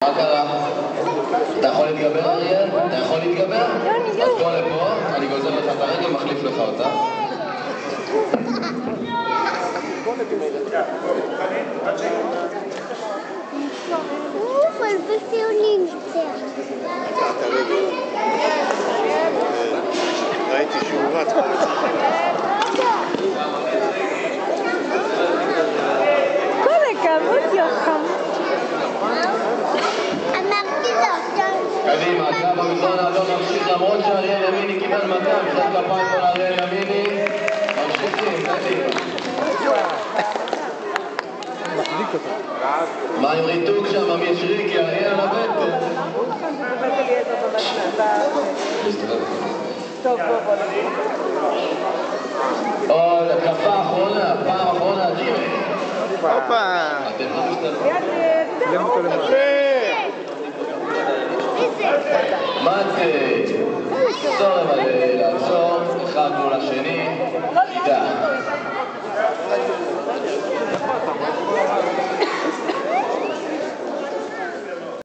מה קרה? אתה יכול להתגבר, אריאל? אתה יכול להתגבר? אז בוא לפה, אני גוזר לך את הרגל, מחליף לך אותה. אוף, הלבשתי עולי ניצח. לקחת רגל. ראיתי שהוא רץ. כל הכבוד יוחם. אמרתי לו, קדימה, קו במזרון האדום ממשיך למרות שאריאל ימיני קיבל מכה, משחק כפיים כל אריאל ימיני. ממשיכים, קדימה. מה עם ריתוק שם, יש ריקי, אריאל על הבטן. טוב, בוא. עוד, התקפה אחרונה, פעם אחרונה, ג'ימי. הופה! אתם לא משתלמים. יפה! מה זה? סורם עליהם.